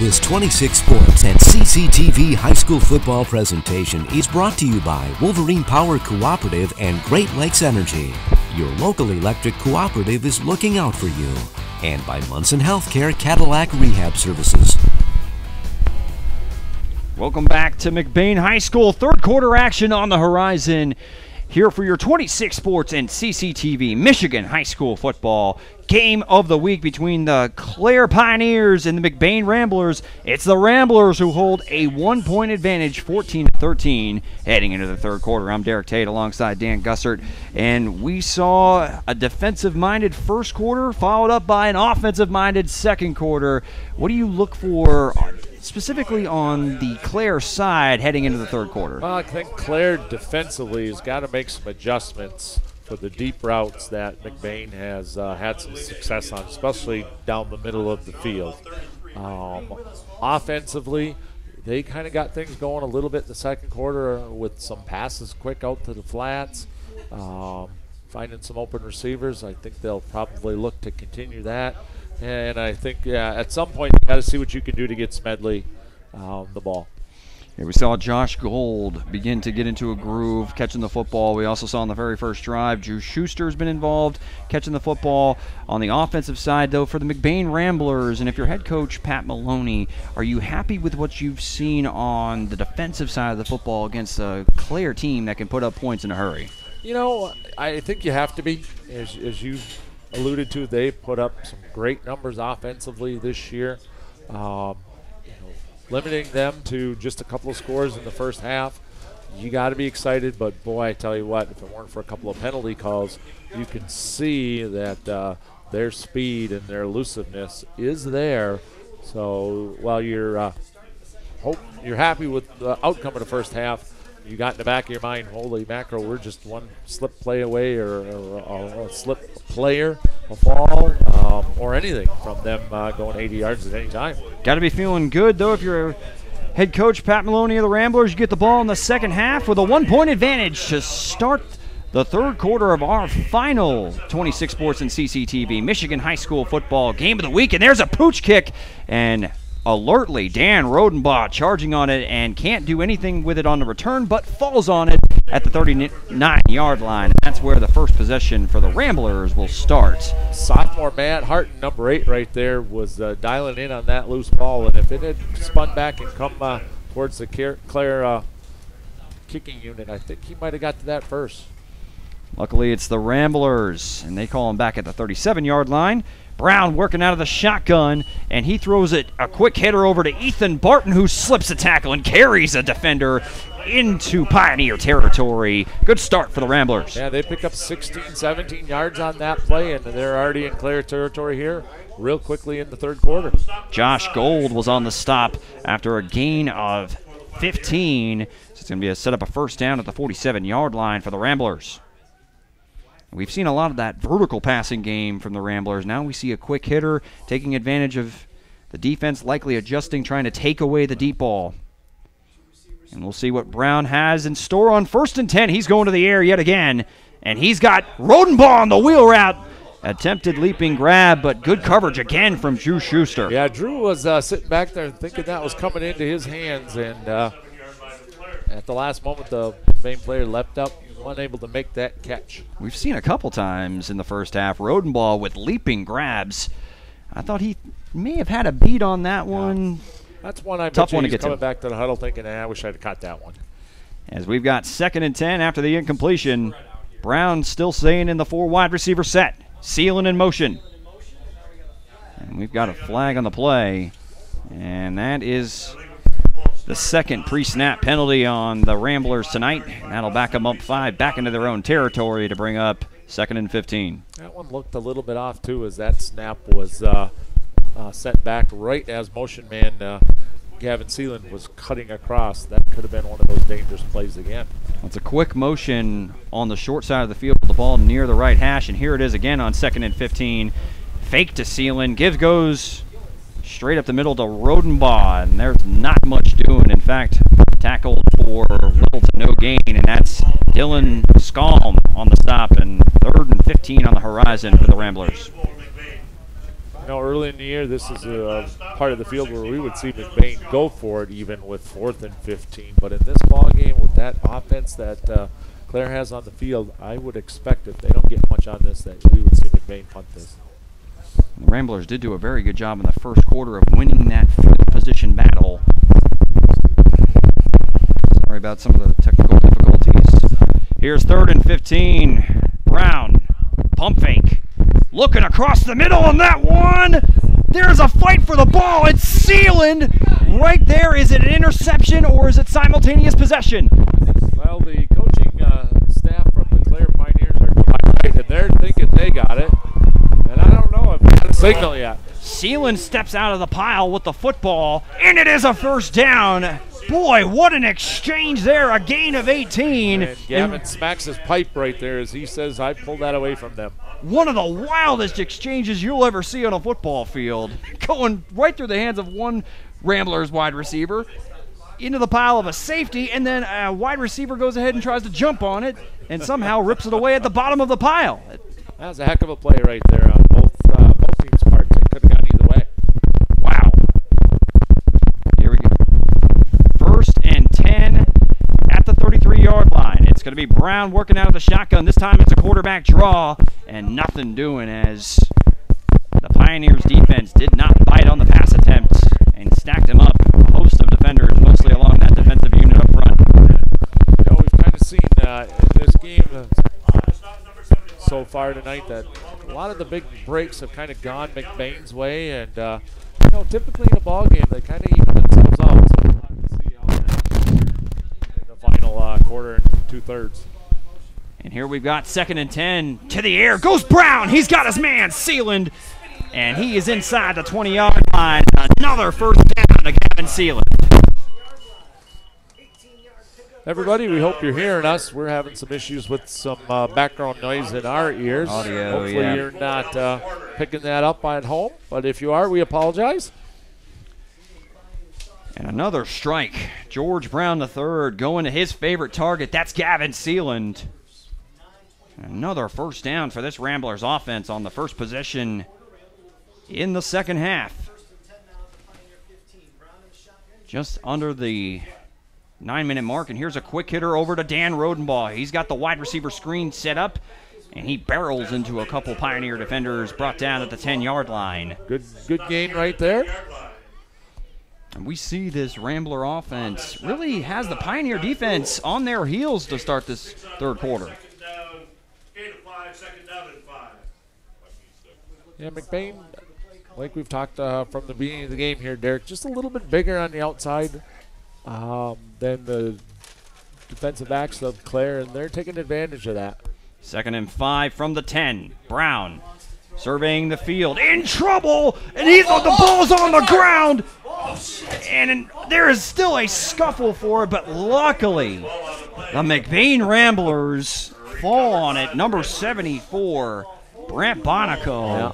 This 26 Sports and CCTV high school football presentation is brought to you by Wolverine Power Cooperative and Great Lakes Energy. Your local electric cooperative is looking out for you. And by Munson Healthcare Cadillac Rehab Services. Welcome back to McBain High School. Third quarter action on the horizon. Here for your 26 Sports and CCTV Michigan High School football game of the week between the Clare Pioneers and the McBain Ramblers. It's the Ramblers who hold a 1-point advantage, 14-13, heading into the third quarter. I'm Derek Tate alongside Dan Gussert, and we saw a defensive-minded first quarter followed up by an offensive-minded second quarter. What do you look for specifically on the Clare side heading into the third quarter? Well, I think Clare defensively has got to make some adjustments for the deep routes that McBain has had some success on, especially down the middle of the field. Offensively, they kind of got things going a little bit in the second quarter with some passes quick out to the flats, finding some open receivers. I think they'll probably look to continue that. And I think, at some point, you got to see what you can do to get Smedley the ball. Yeah, we saw Josh Gold begin to get into a groove, catching the football. We also saw on the very first drive, Drew Schuster's been involved, catching the football. On the offensive side, though, for the McBain Ramblers, and if you're head coach Pat Maloney, are you happy with what you've seen on the defensive side of the football against a Clare team that can put up points in a hurry? You know, I think you have to be. As you alluded to, they put up some great numbers offensively this year. Limiting them to just a couple of scores in the first half, you got to be excited. But, boy, I tell you what, if it weren't for a couple of penalty calls, you can see that their speed and their elusiveness is there. So while you're happy with the outcome of the first half, you got in the back of your mind, holy mackerel, we're just one slip play away or a slip player, a fall, or anything from them going 80 yards at any time. Got to be feeling good, though, if you're head coach Pat Maloney of the Ramblers. You get the ball in the second half with a 1-point advantage to start the third quarter of our final 26 Sports and CCTV Michigan High School football game of the week. And there's a pooch kick, and alertly, Dan Rodenbaugh charging on it and can't do anything with it on the return, but falls on it at the 39-yard line. And that's where the first possession for the Ramblers will start. Sophomore Matt Harton, number 8 right there, was dialing in on that loose ball. And if it had spun back and come towards the Clare kicking unit, I think he might have got to that first. Luckily, it's the Ramblers, and they call him back at the 37-yard line. Brown working out of the shotgun, and he throws it a quick hitter over to Ethan Barton, who slips a tackle and carries a defender into Pioneer territory. Good start for the Ramblers. Yeah, they pick up 16, 17 yards on that play, and they're already in Clare territory here real quickly in the third quarter. Josh Gold was on the stop after a gain of 15. So it's going to be a set up a first down at the 47-yard line for the Ramblers. We've seen a lot of that vertical passing game from the Ramblers. Now we see a quick hitter taking advantage of the defense likely adjusting, trying to take away the deep ball. And we'll see what Brown has in store on 1st and 10. He's going to the air yet again, and he's got Rodenbaugh on the wheel route. Attempted leaping grab, but good coverage again from Drew Schuster. Yeah, Drew was sitting back there thinking that was coming into his hands, and at the last moment the main player leapt up. Unable to make that catch. We've seen a couple times in the first half Rodenbaugh with leaping grabs. I thought he may have had a beat on that one. That's one I tough bet one he's to get coming to. Back to the huddle thinking, I wish I'd have caught that one. As we've got 2nd and 10 after the incompletion. Brown still staying in the 4 wide receiver set. Sealing in motion. And we've got a flag on the play. And that is the second pre-snap penalty on the Ramblers tonight. And that'll back them up 5 back into their own territory to bring up 2nd and 15. That one looked a little bit off, too, as that snap was sent back right as motion man Gavin Seeland was cutting across. That could have been one of those dangerous plays again. It's a quick motion on the short side of the field with the ball near the right hash, and here it is again on 2nd and 15. Fake to Seeland. Goes straight up the middle to Rodenbaugh, and there's not much doing. In fact, tackled for little to no gain, and that's Dylan Skalm on the stop, and 3rd and 15 on the horizon for the Ramblers. You know, early in the year, this is a part of the field where we would see McBain go for it even with 4th and 15. But in this ball game, with that offense that Clare has on the field, I would expect if they don't get much on this, that we would see McBain punt this. The Ramblers did do a very good job in the first quarter of winning that field position battle. Sorry about some of the technical difficulties. Here's 3rd and 15. Brown, pump fake. Looking across the middle on that one. There's a fight for the ball. It's Sealand right there. Is it an interception or is it simultaneous possession? Well, the coaching staff from the Clare Pioneers are quiet, and they're thinking they got it. And I don't know if they got a signal yet. Sealand steps out of the pile with the football, and it is a first down. Boy, what an exchange there, a gain of 18. And Gavin smacks his pipe right there as he says, I pulled that away from them. One of the wildest exchanges you'll ever see on a football field. Going right through the hands of one Ramblers wide receiver into the pile of a safety, and then a wide receiver goes ahead and tries to jump on it and somehow rips it away at the bottom of the pile. That was a heck of a play right there on both teams' parts. It could have gone either way. Wow. Here we go. 1st and 10 at the 33-yard line. It's going to be Brown working out of the shotgun. This time it's a quarterback draw, and nothing doing as the Pioneers defense did not bite on the pass attempt and stacked him up. A host of defenders, mostly along that defensive unit up front. You know, we've kind of seen in this game so far tonight that a lot of the big breaks have kind of gone McBain's way, and you know, typically in a ball game they kind of even themselves out. So we'll have to see how that in the final quarter and 2/3. And here we've got 2nd and 10 to the air. Goes Brown. He's got his man, Sealand, and he is inside the 20-yard line. Another first down to Gavin Sealand. Everybody, we hope you're hearing us. We're having some issues with some background noise in our ears. Audio, Hopefully yeah. you're not picking that up at home, but if you are, we apologize. And another strike. George Brown III going to his favorite target. That's Gavin Sealand. Another first down for this Ramblers offense on the first possession in the second half. Just under the 9-minute mark, and here's a quick hitter over to Dan Rodenbaugh. He's got the wide receiver screen set up, and he barrels into a couple Pioneer defenders, brought down at the 10-yard line. Good gain right there. And we see this Rambler offense really has the Pioneer defense on their heels to start this third quarter. Yeah, McBain, like we've talked from the beginning of the game here, Derek, just a little bit bigger on the outside than the defensive backs of Clare, and they're taking advantage of that. 2nd and 5 from the 10. Brown surveying the field, in trouble, and the ball's on the ground, and there is still a scuffle for it, but luckily the McBain Ramblers fall on it. Number 74, Brant Bonico. Yeah.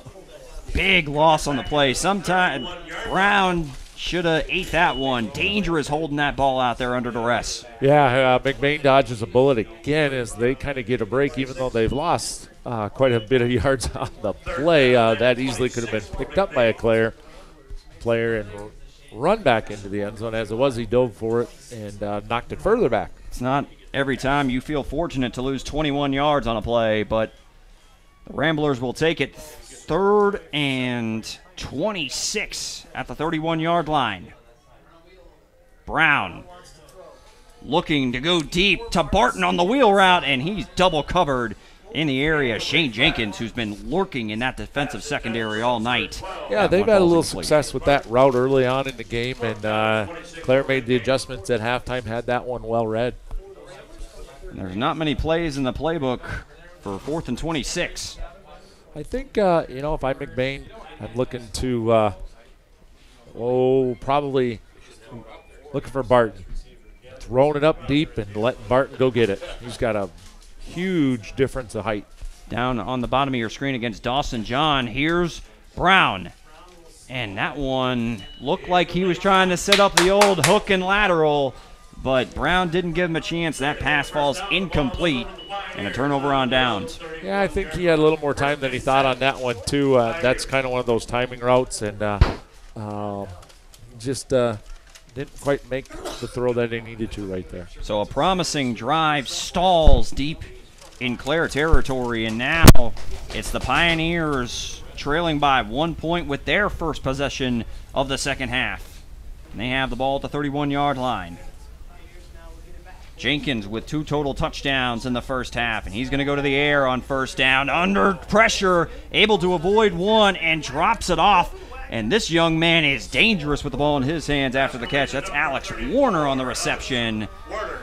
Big loss on the play. Sometime Brown should have ate that one. Dangerous holding that ball out there under duress. Yeah, McBain dodges a bullet again as they kind of get a break, even though they've lost quite a bit of yards on the play. That easily could have been picked up by a Clare player and run back into the end zone. As it was, he dove for it and knocked it further back. It's not every time you feel fortunate to lose 21 yards on a play, but the Ramblers will take it. 3rd and 26 at the 31-yard line. Brown looking to go deep to Barton on the wheel route, and he's double covered in the area. Shane Jenkins, who's been lurking in that defensive secondary all night. Yeah, they've had a little success with that route early on in the game, and Clare made the adjustments at halftime, had that one well read. And there's not many plays in the playbook for 4th and 26. I think, if I'm McBain, I'm looking to, probably looking for Barton. Throwing it up deep and letting Barton go get it. He's got a huge difference of height. Down on the bottom of your screen against Dawson John, here's Brown. And that one looked like he was trying to set up the old hook and lateral, but Brown didn't give him a chance. That pass falls incomplete, And a turnover on downs. Yeah, I think he had a little more time than he thought on that one, too. That's kind of one of those timing routes, and just didn't quite make the throw that he needed to right there. So a promising drive stalls deep in Clare territory, and now it's the Pioneers trailing by 1 point with their first possession of the second half. And they have the ball at the 31-yard line. Jenkins with 2 total touchdowns in the first half, and he's going to go to the air on first down. Under pressure, able to avoid one, and drops it off. And this young man is dangerous with the ball in his hands after the catch. That's Alex Warner on the reception,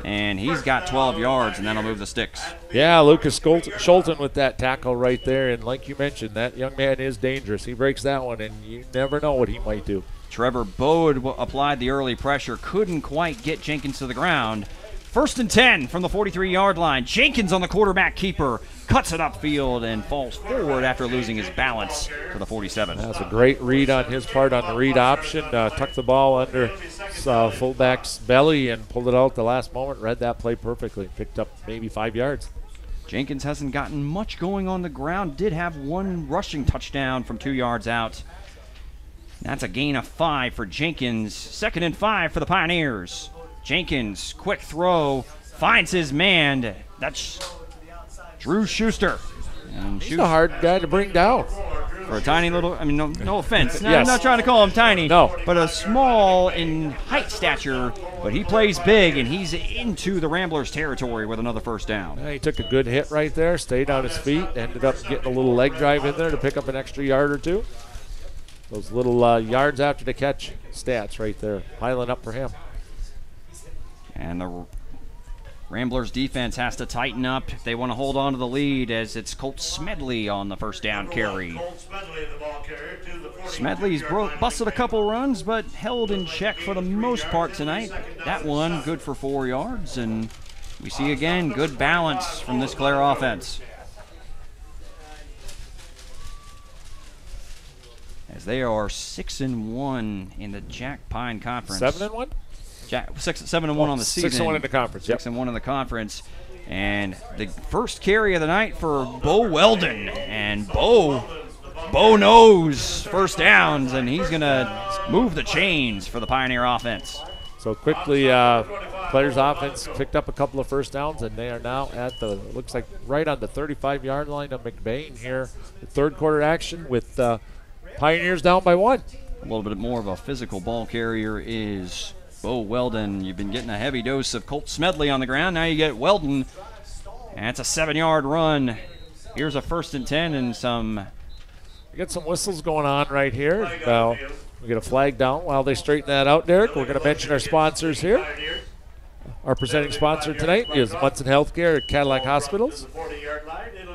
and he's got 12 yards, and that'll move the sticks. Yeah, Lucas Schulten with that tackle right there, and like you mentioned, that young man is dangerous. He breaks that one, and you never know what he might do. Trevor Bode applied the early pressure, couldn't quite get Jenkins to the ground. 1st and 10 from the 43-yard line. Jenkins on the quarterback keeper, cuts it upfield and falls forward after losing his balance to the 47. That's a great read on his part on the read option. Tucked the ball under fullback's belly and pulled it out at the last moment. Read that play perfectly. Picked up maybe 5 yards. Jenkins hasn't gotten much going on the ground. Did have 1 rushing touchdown from 2 yards out. That's a gain of 5 for Jenkins. 2nd and 5 for the Pioneers. Jenkins, quick throw, finds his man. That's Drew Schuster. And He's a hard guy to bring down. For a tiny little, I mean, no offense. No, Yes. I'm not trying to call him tiny. No. But a small in height stature, but he plays big, and he's into the Ramblers' territory with another first down. Yeah, he took a good hit right there, stayed on his feet, ended up getting a little leg drive in there to pick up an extra yard or 2. Those little yards after the catch stats right there, piling up for him. And the Ramblers defense has to tighten up if they want to hold on to the lead, as it's Colt Smedley on the first down carry. Smedley's busted a couple runs, but held in check for the most part tonight. That one good for 4 yards, and we see again good balance from this Clare offense, as they are 6-1 in the Jack Pine Conference. 7-1? 7-1 on the season. 6-1 in the conference. 6-1 in the conference. And the first carry of the night for Bo Weldon. And Bo knows first downs, and he's going to move the chains for the Pioneer offense. So quickly, Clare's offense picked up a couple of first downs, and they are now at the, looks like right on the 35-yard line of McBain here. The third quarter action with Pioneers down by 1. A little bit more of a physical ball carrier is Bo Weldon. You've been getting a heavy dose of Colt Smedley on the ground. Now you get Weldon. And it's a 7-yard run. Here's a 1st and 10 and some. We got some whistles going on right here. We get a flag down while they straighten that out, Derek. We're going to mention our sponsors here. Our presenting sponsor tonight is Munson Healthcare at Cadillac Hospitals.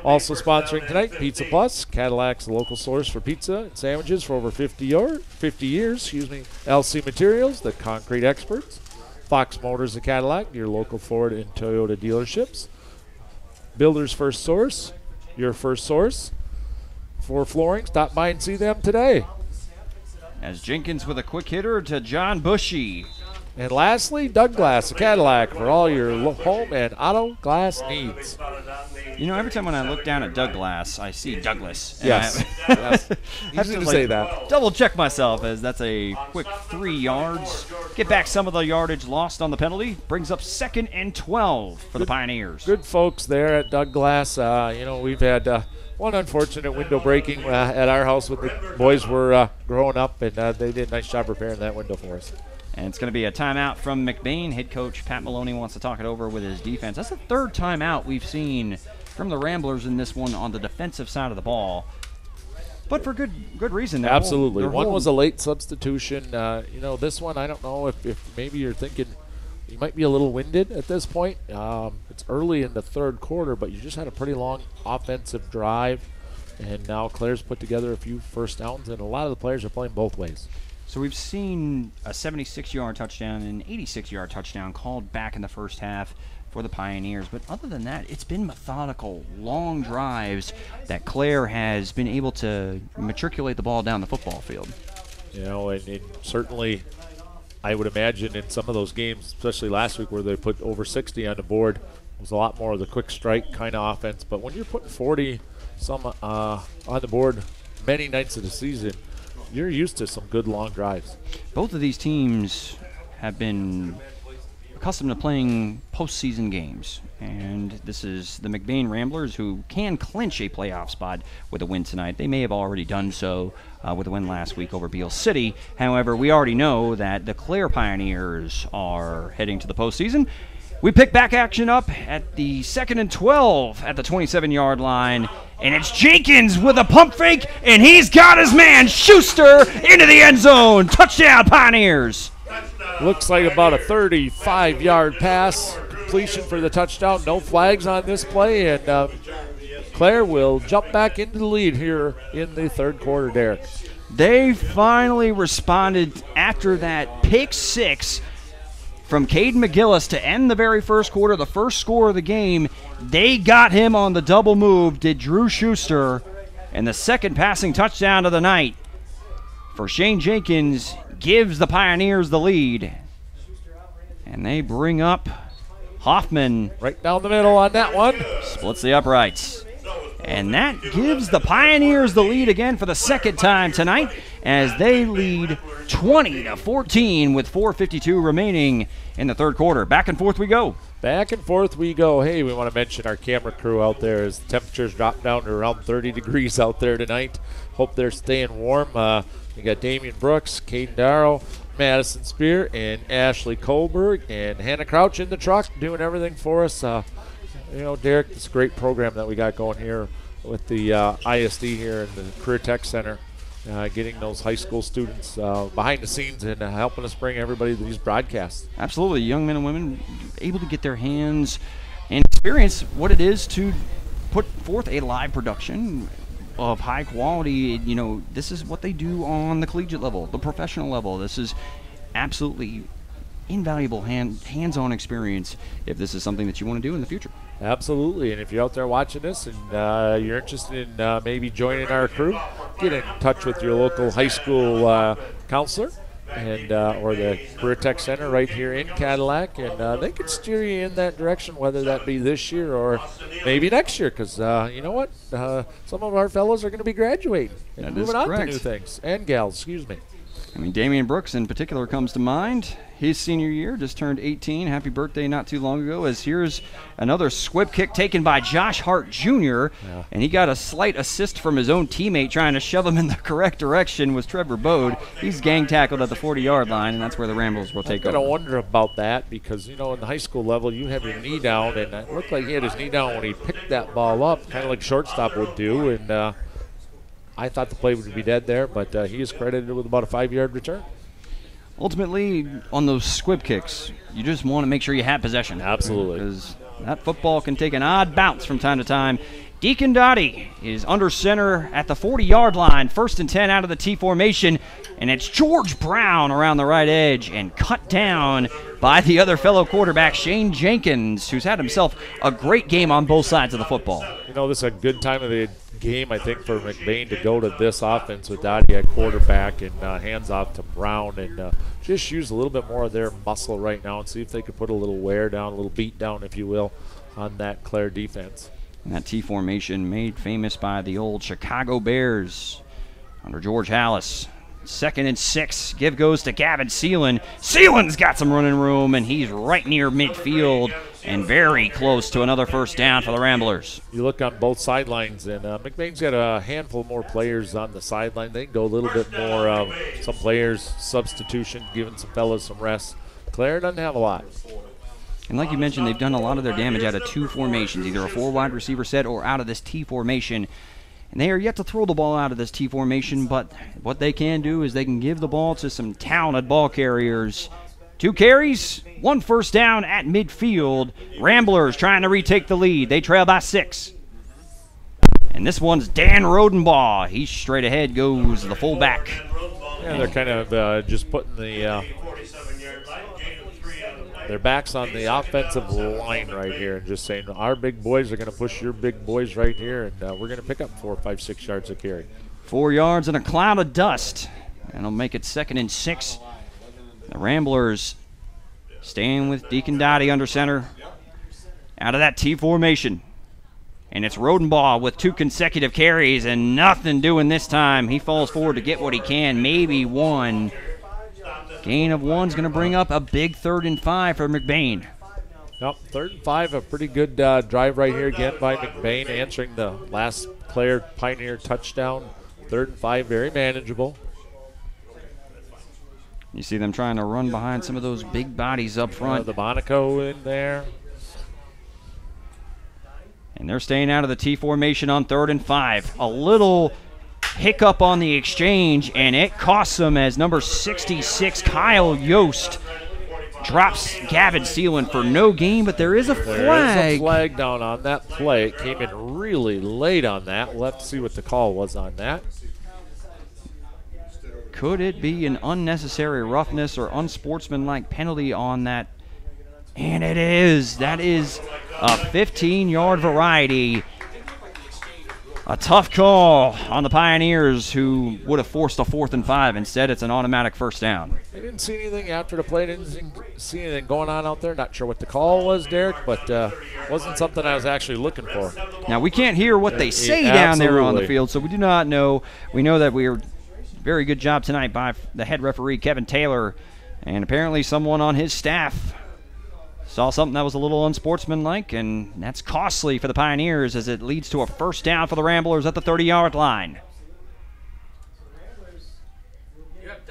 Also sponsoring tonight, Pizza Plus, Cadillac's local source for pizza and sandwiches for over 50 years. LC Materials, the concrete experts. Fox Motors of Cadillac, your local Ford and Toyota dealerships. Builders First Source, your first source for flooring. Stop by and see them today. As Jenkins with a quick hitter to John Bushy. And lastly, Doug Glass of Cadillac for all your home and auto glass needs. You know, every time when I look down at Doug Glass, I see Douglas. And Yes. Yes. Easy to say that. Double check myself, as that's a quick 3 yards. Get back some of the yardage lost on the penalty. Brings up 2nd and 12 for the Pioneers. Good folks there at Doug Glass. We've had one unfortunate window breaking at our house when the boys were growing up, and they did a nice job repairing that window for us. And it's going to be a timeout from McBain. Head coach Pat Maloney wants to talk it over with his defense. That's the 3rd timeout we've seen from the Ramblers in this one on the defensive side of the ball. But for good reason. Absolutely. One was a late substitution. This one, I don't know if maybe you're thinking you might be a little winded at this point. It's early in the 3rd quarter, but you just had a pretty long offensive drive. And now Clare's put together a few first downs, and a lot of the players are playing both ways. So we've seen a 76-yard touchdown and an 86-yard touchdown called back in the first half for the Pioneers. But other than that, it's been methodical, long drives that Clare has been able to matriculate the ball down the football field. And certainly I would imagine in some of those games, especially last week where they put over 60 on the board, was a lot more of the quick strike kind of offense. But when you're putting 40-some on the board many nights of the season, you're used to some good long drives. Both of these teams have been accustomed to playing postseason games, and this is the McBain Ramblers, who can clinch a playoff spot with a win tonight. They may have already done so with a win last week over Beale City. However, we already know that the Clare Pioneers are heading to the postseason. We pick back action up at the 2nd and 12 at the 27-yard line, and it's Jenkins with a pump fake, and he's got his man Schuster into the end zone. Touchdown, Pioneers. Looks like about a 35-yard pass completion for the touchdown. No flags on this play, and Clare will jump back into the lead here in the third quarter, Derek. They finally responded after that pick six from Caden McGillis to end the very first quarter, the first score of the game. They got him on the double move, did Drew Schuster, and the second passing touchdown of the night for Shane Jenkins gives the Pioneers the lead. And they bring up Hoffman. Right down the middle on that one. Splits the uprights. And that gives the Pioneers the lead again for the second time tonight as they lead 20-14 with 4:52 remaining in the third quarter. Back and forth we go. Back and forth we go. Hey, we want to mention our camera crew out there as the temperatures drop down to around 30 degrees out there tonight. Hope they're staying warm. We got Damian Brooks, Caden Darrow, Madison Spear, and Ashley Kohlberg, and Hannah Crouch in the truck doing everything for us. Derek, it's a great program that we got going here with the ISD here in the Career Tech Center, getting those high school students behind the scenes and helping us bring everybody to these broadcasts. Absolutely. Young men and women able to get their hands and experience what it is to put forth a live production of high quality. This is what they do on the collegiate level, the professional level. This is absolutely invaluable hands-on experience if this is something that you want to do in the future. Absolutely, and if you're out there watching this and you're interested in maybe joining our crew, get in touch with your local high school counselor and or the Career Tech Center right here in Cadillac, and they can steer you in that direction, whether that be this year or maybe next year, because you know what? Some of our fellows are going to be graduating and moving on to new things, and gals, excuse me. Damian Brooks in particular comes to mind. His senior year, just turned 18. Happy birthday not too long ago, as here's another squib kick taken by Josh Hart Jr., and he got a slight assist from his own teammate trying to shove him in the correct direction was Trevor Bode. He's gang tackled at the 40-yard line, and that's where the Ramblers will take over. I wonder about that because, in the high school level, you have your knee down, and it looked like he had his knee down when he picked that ball up, kind of like shortstop would do, and I thought the play would be dead there, but he is credited with about a 5-yard return. Ultimately, on those squib kicks, you just want to make sure you have possession. Absolutely. Because that football can take an odd bounce from time to time. Deacon Dottie is under center at the 40-yard line, 1st and 10 out of the T formation, and it's George Brown around the right edge and cut down by the other fellow quarterback, Shane Jenkins, who's had himself a great game on both sides of the football. This is a good time of the game, I think, for McBain to go to this offense with Dottie at quarterback and hands off to Brown and just use a little bit more of their muscle right now and see if they could put a little wear down, a little beat down, if you will, on that Clare defense. And that T formation made famous by the old Chicago Bears under George Hallis. 2nd and 6. Give goes to Gavin Seelan. Seelan's got some running room, and he's right near midfield and very close to another first down for the Ramblers. You look on both sidelines, and McBain's got a handful more players on the sideline. They can go a little bit more, some players substitution, giving some fellas some rest. Clare doesn't have a lot. And like you mentioned, they've done a lot of their damage out of 2 formations, either a 4 wide receiver set or out of this T formation. And they are yet to throw the ball out of this T formation, but what they can do is they can give the ball to some talented ball carriers. 2 carries, 1 first down at midfield. Ramblers trying to retake the lead. They trail by 6. And this one's Dan Rodenbaugh. He's straight ahead, goes the fullback. Yeah, they're kind of just putting their backs on the offensive line right here and just saying our big boys are going to push your big boys right here, and we're going to pick up 4, 5, 6 yards a carry. 4 yards and a cloud of dust. And it'll make it 2nd and 6. The Ramblers staying with Deacon Dottie under center out of that T formation. And it's Rodenbaugh with 2 consecutive carries and nothing doing this time. He falls forward to get what he can, maybe 1. Gain of 1's going to bring up a big 3rd and 5 for McBain. Yep, 3rd and 5, a pretty good drive right here again by McBain, answering the last Clare Pioneer touchdown. 3rd and 5, very manageable. You see them trying to run behind some of those big bodies up front. The Monaco in there. And they're staying out of the T formation on 3rd and 5. A little hiccup on the exchange, and it costs them as number 66, Kyle Yost, drops Gavin Seelan for no gain, but there is a flag. There is a flag down on that play. It came in really late on that. We'll have to see what the call was on that. Could it be an unnecessary roughness or unsportsmanlike penalty on that? And it is. That is a 15-yard variety. A tough call on the Pioneers, who would have forced a 4th and 5. Instead, it's an automatic first down. I didn't see anything after the play. Didn't see anything going on out there. Not sure what the call was, Derek, but wasn't something I was actually looking for. Now, we can't hear what they say down there on the field, so we do not know. We know that we are very good job tonight by the head referee, Kevin Taylor, and apparently someone on his staff saw something that was a little unsportsmanlike, and that's costly for the Pioneers as it leads to a first down for the Ramblers at the 30-yard line.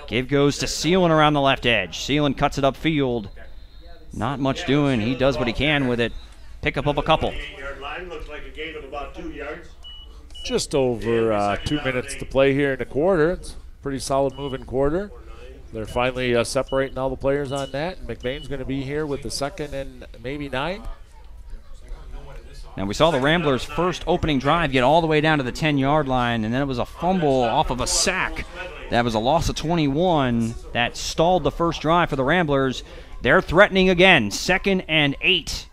Give goes to Seelan around the left edge. Seelan cuts it upfield. Not much doing. He does what he can with it. Pickup of a couple. Just over 2 minutes to play here in the quarter. It's a pretty solid moving quarter. They're finally separating all the players on that. McBain's going to be here with the 2nd and maybe 9. Now, we saw the Ramblers' first opening drive get all the way down to the 10-yard line, and then it was a fumble off of a sack. That was a loss of 21 that stalled the first drive for the Ramblers. They're threatening again, 2nd and 8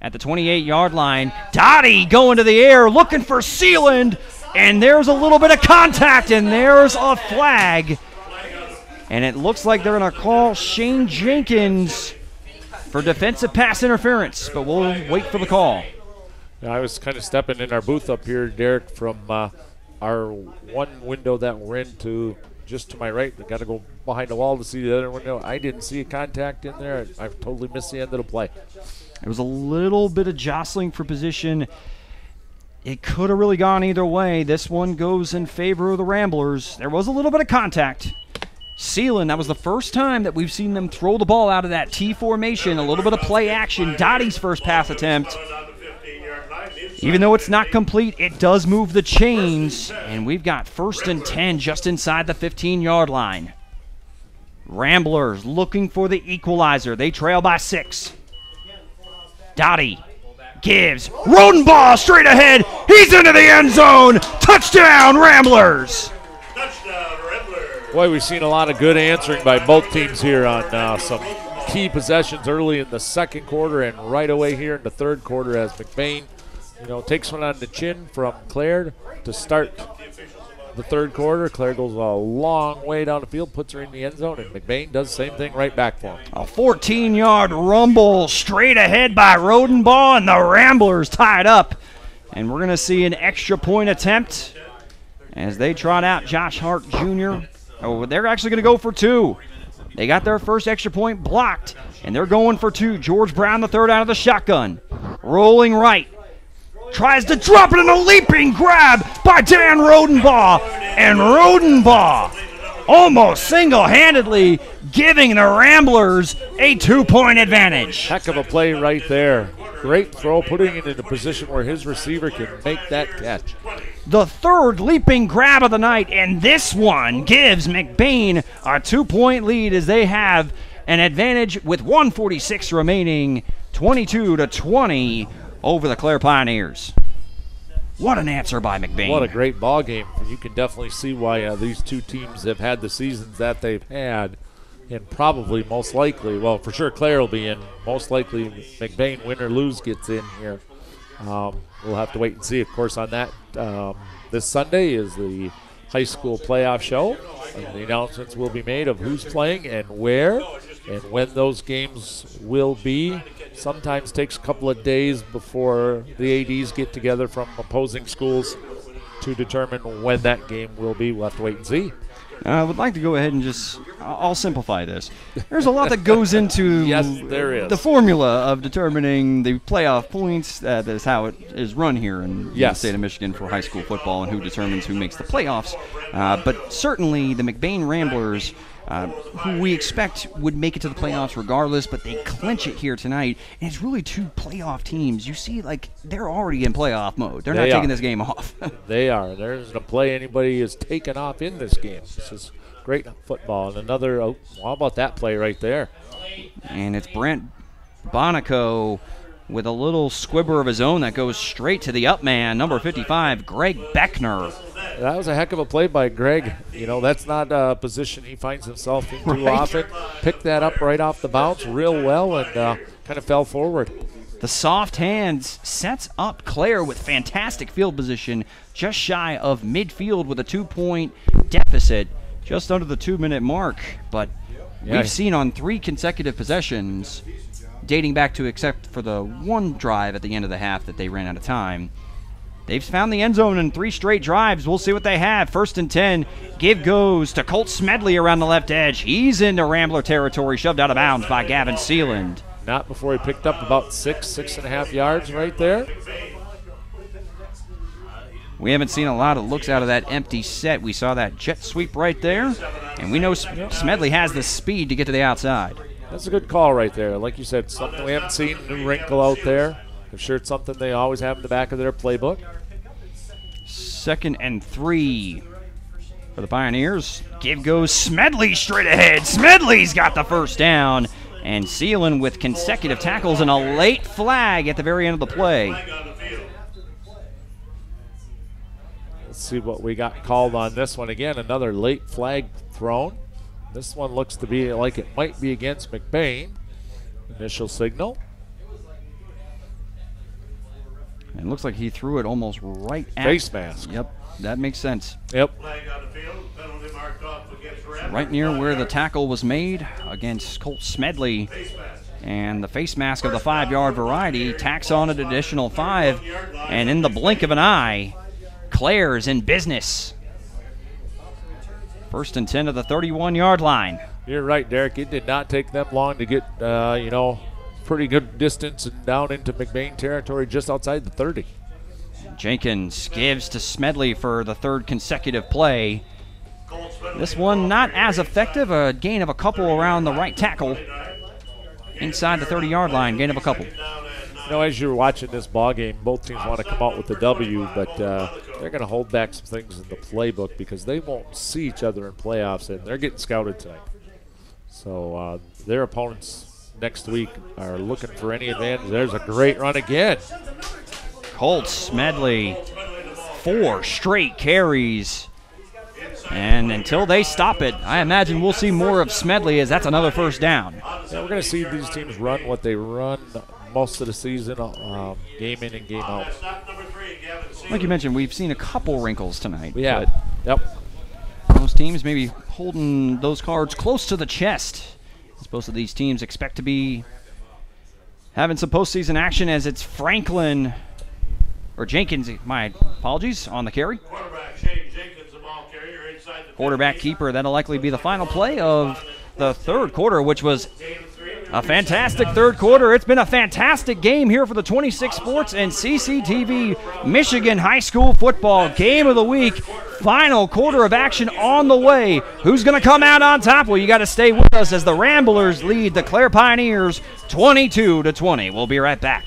at the 28-yard line. Dottie going to the air, looking for Seeland, and there's a little bit of contact, and there's a flag. And it looks like they're going to call Shane Jenkins for defensive pass interference, but we'll wait for the call. I was kind of stepping in our booth up here, Derek, from our one window that we're in to just to my right. I got to go behind the wall to see the other window. I didn't see a contact in there. I've totally missed the end of the play. It was a little bit of jostling for position. It could have really gone either way. This one goes in favor of the Ramblers. There was a little bit of contact. Seelan, that was the first time that we've seen them throw the ball out of that T formation. A little bit of play action. Dottie's first pass attempt. Even though it's not complete, it does move the chains. And we've got 1st and 10 just inside the 15-yard line. Ramblers looking for the equalizer. They trail by 6. Dottie gives. Rodenbaugh straight ahead. He's into the end zone. Touchdown, Ramblers. Boy, we've seen a lot of good answering by both teams here on some key possessions early in the 2nd quarter and right away here in the 3rd quarter as McBain, takes one on the chin from Clare to start the 3rd quarter. Clare goes a long way down the field, puts her in the end zone, and McBain does the same thing right back for him. A 14-yard rumble straight ahead by Rodenbaugh, and the Ramblers tied up. And we're going to see an extra point attempt as they trot out Josh Hart Jr. Oh, they're actually going to go for 2. They got their first extra point blocked, and they're going for 2. George Brown, the 3rd out of the shotgun. Rolling right. Tries to drop it in a leaping grab by Dan Rodenbaugh. And Rodenbaugh almost single-handedly giving the Ramblers a 2-point advantage. Heck of a play right there. Great throw, putting it in a position where his receiver can make that catch. The 3rd leaping grab of the night, and this one gives McBain a 2-point lead as they have an advantage with 1:46 remaining, 22-20 over the Clare Pioneers. What an answer by McBain. What a great ball game. You can definitely see why these two teams have had the seasons that they've had, and probably most likely, well, for sure Clare will be in. Most likely McBain, win or lose, gets in here. We'll have to wait and see, of course, on that. This Sunday is the high school playoff show, and the announcements will be made of who's playing and where. And when those games will be, sometimes takes a couple of days before the ADs get together from opposing schools to determine when that game will be. We'll have to wait and see. I would like to go ahead and I'll simplify this. There's a lot that goes into Yes, there is. the formula of determining the playoff points. That is how it is run here in the state of Michigan for high school football, and who determines who makes the playoffs. But certainly the McBain Ramblers, who we expect would make it to the playoffs regardless, but they clinch it here tonight. And it's really two playoff teams. You see, like, they're already in playoff mode. They're not taking this game off. They are. They're going to play anybody is taken off in this game. This is great football. And another, how about that play right there? And it's Brent Bonico with a little squibber of his own that goes straight to the up man, number 55, Greg Beckner. That was a heck of a play by Greg. You know, that's not a position he finds himself in too often. Picked that up right off the bounce real well and kind of fell forward. The soft hands sets up Clare with fantastic field position, just shy of midfield with a 2-point deficit, just under the 2-minute mark. But we've seen on 3 consecutive possessions, dating back to except for the one drive at the end of the half that they ran out of time, they've found the end zone in 3 straight drives. We'll see what they have. 1st and 10. Give goes to Colt Smedley around the left edge. He's into Rambler territory, shoved out of bounds by Gavin Sealand. Not before he picked up about 6.5 yards right there. We haven't seen a lot of looks out of that empty set. We saw that jet sweep right there, and we know Smedley has the speed to get to the outside. That's a good call right there. Like you said, something we haven't seen, new wrinkle out there. I'm sure it's something they always have in the back of their playbook. 2nd and 3 for the Pioneers. Give goes Smedley straight ahead. Smedley's got the first down. And Sealand with consecutive tackles and a late flag at the very end of the play. Let's see what we got called on this one. Again, another late flag thrown. This one looks to be like it might be against McBain. Initial signal. And it looks like he threw it almost right at face mask. Yep, that makes sense. Yep. Right near where the tackle was made against Colt Smedley. And the face mask of the 5-yard variety tacks on an additional 5. And in the blink of an eye, Clare's in business. 1st and 10 to the 31-yard line. You're right, Derek. It did not take them long to get, pretty good distance and down into McBain territory just outside the 30. Jenkins gives to Smedley for the 3rd consecutive play. This one not as effective, a gain of a couple around the right tackle. Inside the 30-yard line, gain of a couple. As you're watching this ball game, both teams want to come out with the W, but they're going to hold back some things in the playbook because they won't see each other in playoffs, and they're getting scouted tonight. So their opponents next week are looking for any advantage. There's a great run again. Colt Smedley, 4 straight carries. And until they stop it, I imagine we'll see more of Smedley as that's another first down. Yeah, we're going to see these teams run what they run most of the season, game in and game out. Like you mentioned, we've seen a couple wrinkles tonight. We have. Yep. Most teams maybe holding those cards close to the chest. As most of these teams expect to be having some postseason action as it's Franklin, or Jenkins, my apologies, on the carry. Quarterback keeper, that'll likely be the final play of the 3rd quarter, which was a fantastic 3rd quarter. It's been a fantastic game here for the 26 Sports and CCTV Michigan High School Football Game of the Week. Final quarter of action on the way. Who's going to come out on top? Well, you got to stay with us as the Ramblers lead the Clare Pioneers 22-20. We'll be right back.